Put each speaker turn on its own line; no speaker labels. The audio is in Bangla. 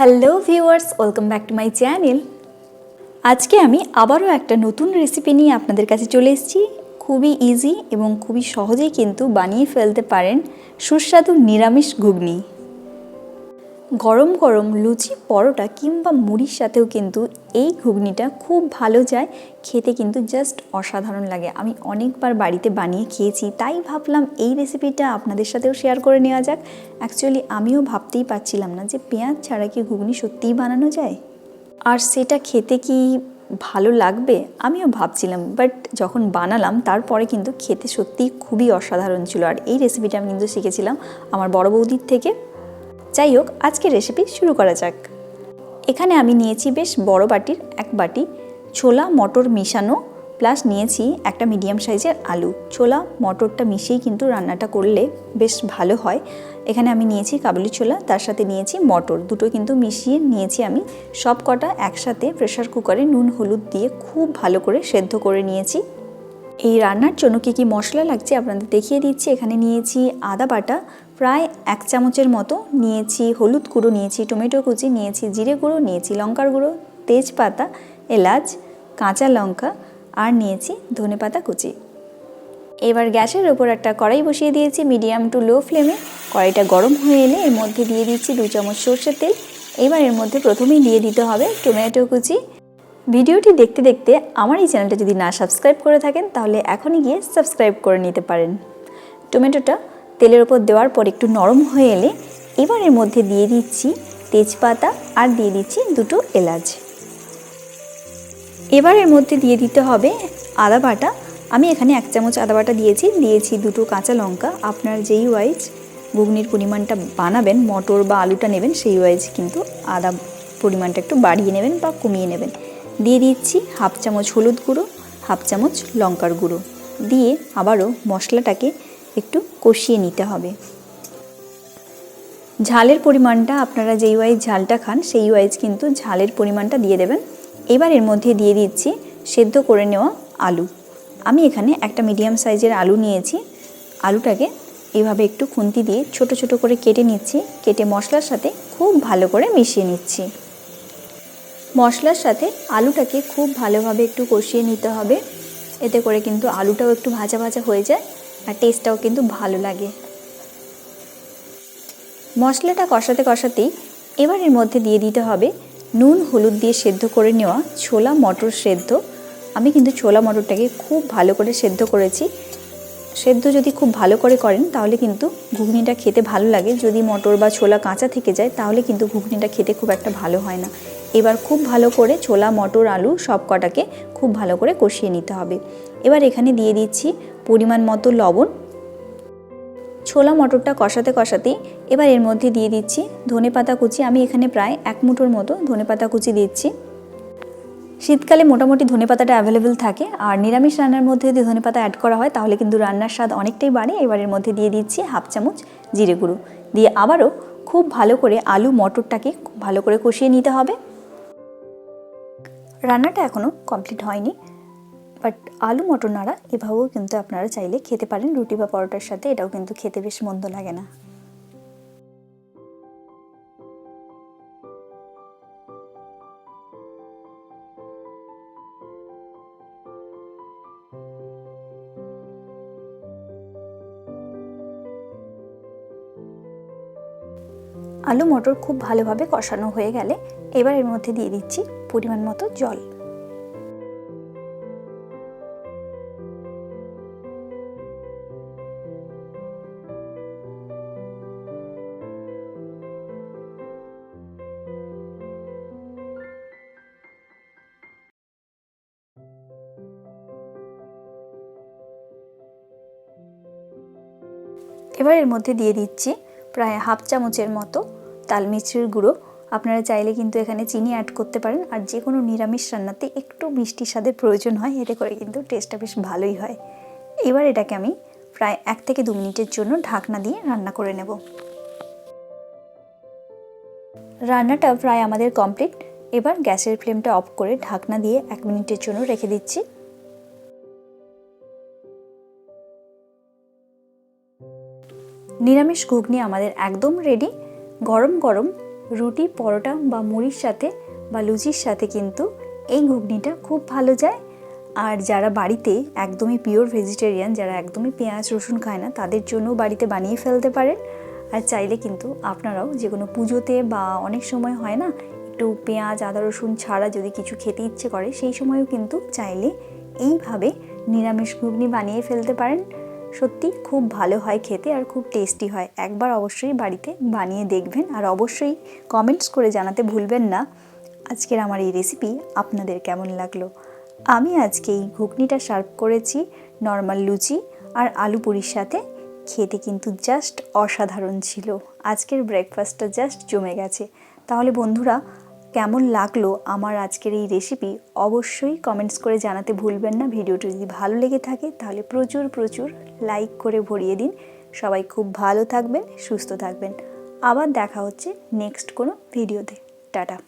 Hello viewers, welcome back to my channel. আজকে আমি আবারও একটা নতুন রেসিপি নিয়ে আপনাদের কাছে চলে এসেছি। খুবই ইজি এবং খুবই সহজেই কিন্তু বানিয়ে ফেলতে পারেন সুস্বাদু নিরামিষ ঘুগনি। গরম গরম লুচি, পরোটা কিংবা মুড়ির সাথেও কিন্তু এই ঘুগনিটা খুব ভালো যায়, খেতে কিন্তু জাস্ট অসাধারণ লাগে। আমি অনেকবার বাড়িতে বানিয়ে খেয়েছি, তাই ভাবলাম এই রেসিপিটা আপনাদের সাথেও শেয়ার করে নেওয়া যাক। অ্যাকচুয়ালি আমিও ভাবতেই পারছিলাম না যে পেঁয়াজ ছাড়া কি ঘুগনি সত্যিই বানানো যায়, আর সেটা খেতে কি ভালো লাগবে আমিও ভাবছিলাম। বাট যখন বানালাম তারপরে কিন্তু খেতে সত্যিই খুবই অসাধারণ ছিল। আর এই রেসিপিটা আমি কিন্তু শিখেছিলাম আমার বড় বৌদির থেকে। যাই হোক, আজকের রেসিপি শুরু করা যাক। এখানে আমি নিয়েছি বেশ বড় বাটির এক বাটি ছোলা মটর মিশানো, প্লাস নিয়েছি একটা মিডিয়াম সাইজের আলু। ছোলা মটরটা মিশিয়েই কিন্তু রান্নাটা করলে বেশ ভালো হয়। এখানে আমি নিয়েছি কাবুলি ছোলা, তার সাথে নিয়েছি মটর, দুটো কিন্তু মিশিয়ে নিয়েছি আমি। সব কটা একসাথে প্রেসার কুকারে নুন হলুদ দিয়ে খুব ভালো করে সেদ্ধ করে নিয়েছি। এই রান্নার জন্য কী কী মশলা লাগছে আপনাদের দেখিয়ে দিচ্ছি। এখানে নিয়েছি আদা বাটা প্রায় 1 চামচের মতো, নিয়েছি হলুদ গুঁড়ো, নিয়েছি টমেটো কুচি, নিয়েছি জিরে গুঁড়ো, নিয়েছি লঙ্কার গুঁড়ো, তেজপাতা, এলাচ, কাঁচা লঙ্কা আর নিয়েছি ধনেপাতা কুচি। এবার গ্যাসের ওপর একটা কড়াই বসিয়ে দিয়েছি মিডিয়াম টু লো ফ্লেমে। কড়াইটা গরম হয়ে এলে এর মধ্যে দিয়ে দিচ্ছি 2 চামচ সর্ষের তেল। এবার এর মধ্যে প্রথমেই দিয়ে দিতে হবে টমেটো কুচি। ভিডিওটি দেখতে দেখতে আমার এই চ্যানেলটা যদি না সাবস্ক্রাইব করে থাকেন তাহলে এখনই গিয়ে সাবস্ক্রাইব করে নিতে পারেন। টমেটোটা তেলের ওপর দেওয়ার পর একটু নরম হয়ে এলে এবার এর মধ্যে দিয়ে দিচ্ছি তেজপাতা আর দিয়ে দিচ্ছি 2টো এলাচ। এবার এর মধ্যে দিয়ে দিতে হবে আদা বাটা। আমি এখানে 1 চামচ আদা বাটা দিয়েছি 2টো কাঁচা লঙ্কা। আপনার যেই ওয়াইজ ঘুগনির পরিমাণটা বানাবেন, মটর বা আলুটা নেবেন, সেই ওয়াইজ কিন্তু আদা পরিমাণটা একটু বাড়িয়ে নেবেন বা কমিয়ে নেবেন। দিয়ে দিচ্ছি 1/2 চামচ হলুদ গুঁড়ো, 1/2 চামচ লঙ্কার গুঁড়ো দিয়ে আবারও মশলাটাকে একটু কষিয়ে নিতে হবে। ঝালের পরিমাণটা আপনারা যেই ওয়াইজ ঝালটা খান সেই ওয়াইজ কিন্তু ঝালের পরিমাণটা দিয়ে দেবেন। এবার এর মধ্যে দিয়ে দিচ্ছি সেদ্ধ করে নেওয়া আলু। আমি এখানে একটা মিডিয়াম সাইজের আলু নিয়েছি। আলুটাকে এইভাবে একটু খুন্তি দিয়ে ছোট ছোট করে কেটে নিচ্ছি। কেটে মশলার সাথে খুব ভালো করে মিশিয়ে নিচ্ছি। মশলার সাথে আলুটাকে খুব ভালোভাবে একটু কষিয়ে নিতে হবে, এতে করে কিন্তু আলুটাও একটু ভাজা ভাজা হয়ে যায় আর টেস্টটাও কিন্তু ভালো লাগে। মশলাটা কষাতে কষাতেই এবার এর মধ্যে দিয়ে দিতে হবে নুন হলুদ দিয়ে সেদ্ধ করে নেওয়া ছোলা মটর সেদ্ধ। আমি কিন্তু ছোলা মটরটাকে খুব ভালো করে সেদ্ধ করেছি। সেদ্ধ যদি খুব ভালো করে করেন তাহলে কিন্তু ঘুগনিটা খেতে ভালো লাগে। যদি মটর বা ছোলা কাঁচা থেকে যায় তাহলে কিন্তু ঘুগনিটা খেতে খুব একটা ভালো হয় না। এবার খুব ভালো করে ছোলা মটর আলু সব কটাকে খুব ভালো করে কষিয়ে নিতে হবে। এবার এখানে দিয়ে দিচ্ছি পরিমাণ মতো লবণ। ছোলা মটরটা কষাতে কষাতেই এবার এর মধ্যে দিয়ে দিচ্ছি ধনেপাতা কুচি। আমি এখানে প্রায় 1 মুঠোর মতো ধনেপাতা কুচি দিচ্ছি। শীতকালে মোটামুটি ধনেপাতাটা অ্যাভেলেবেল থাকে, আর নিরামিষ রান্নার মধ্যে যদি ধনেপাতা অ্যাড করা হয় তাহলে কিন্তু রান্নার স্বাদ অনেকটাই বাড়ে। এবার এর মধ্যে দিয়ে দিচ্ছি 1/2 চামচ জিরে গুঁড়ো দিয়ে আবারও খুব ভালো করে আলু মটরটাকে খুব ভালো করে কষিয়ে নিতে হবে। রান্নাটা এখনও কমপ্লিট হয়নি, বাট আলু মটর নাড়া এভাবেও কিন্তু আপনারা চাইলে খেতে পারেন রুটি বা পরোটার সাথে। এটাও কিন্তু খেতে বেশ মন্দ লাগে না। আলু মটর খুব ভালোভাবে কষানো হয়ে গেলে এবার এর মধ্যে দিয়ে দিচ্ছি পরিমাণ মতো জল। এবার এর মধ্যে দিয়ে দিচ্ছি প্রায় 1/2 চামচের মতো তাল মিছরির গুঁড়ো। আপনারা চাইলে কিন্তু এখানে চিনি অ্যাড করতে পারেন। আর যে কোনো নিরামিষ রান্নাতে একটু মিষ্টি স্বাদের প্রয়োজন হয়, এতে করে কিন্তু টেস্টটা বেশ ভালোই হয়। এবার এটাকে আমি প্রায় 1 থেকে 2 মিনিটের জন্য ঢাকনা দিয়ে রান্না করে নেব। রান্নাটা প্রায় আমাদের কমপ্লিট। এবার গ্যাসের ফ্লেমটা অফ করে ঢাকনা দিয়ে 1 মিনিটের জন্য রেখে দিচ্ছি। নিরামিষ ঘুগনি আমাদের একদম রেডি। গরম গরম রুটি, পরোটা বা মুড়ির সাথে বা লুচির সাথে কিন্তু এই ঘুগনিটা খুব ভালো যায়। আর যারা বাড়িতে একদমই পিওর ভেজিটেরিয়ান, যারা একদমই পেঁয়াজ রসুন খায় না, তাদের জন্য বাড়িতে বানিয়ে ফেলতে পারেন। আর চাইলে কিন্তু আপনারাও যে কোনো পুজোতে বা অনেক সময় হয় না, একটু পেঁয়াজ আদা রসুন ছাড়া যদি কিছু খেতে ইচ্ছে করে, সেই সময়ও কিন্তু চাইলে এইভাবে নিরামিষ ঘুগনি বানিয়ে ফেলতে পারেন। সত্যি খুব ভালো হয় খেতে আর খুব টেস্টি হয়। একবার অবশ্যই বাড়িতে বানিয়ে দেখবেন আর অবশ্যই কমেন্টস করে জানাতে ভুলবেন না আজকের আমার এই রেসিপি আপনাদের কেমন লাগলো। আমি আজকে এই ঘুগনিটা সার্ভ করেছি নর্মাল লুচি আর আলু পুরির সাথে। খেতে কিন্তু জাস্ট অসাধারণ ছিল। আজকের ব্রেকফাস্টটা জাস্ট জমে গেছে। তাহলে বন্ধুরা, কেমন লাগলো আমার আজকের এই রেসিপি অবশ্যই কমেন্টস করে জানাতে ভুলবেন না। ভিডিওটি যদি ভালো লেগে থাকে তাহলে প্রচুর প্রচুর লাইক করে ভরিয়ে দিন। সবাই খুব ভালো থাকবেন, সুস্থ থাকবেন। আবার দেখা হচ্ছে নেক্সট কোনো ভিডিওতে। টাটা।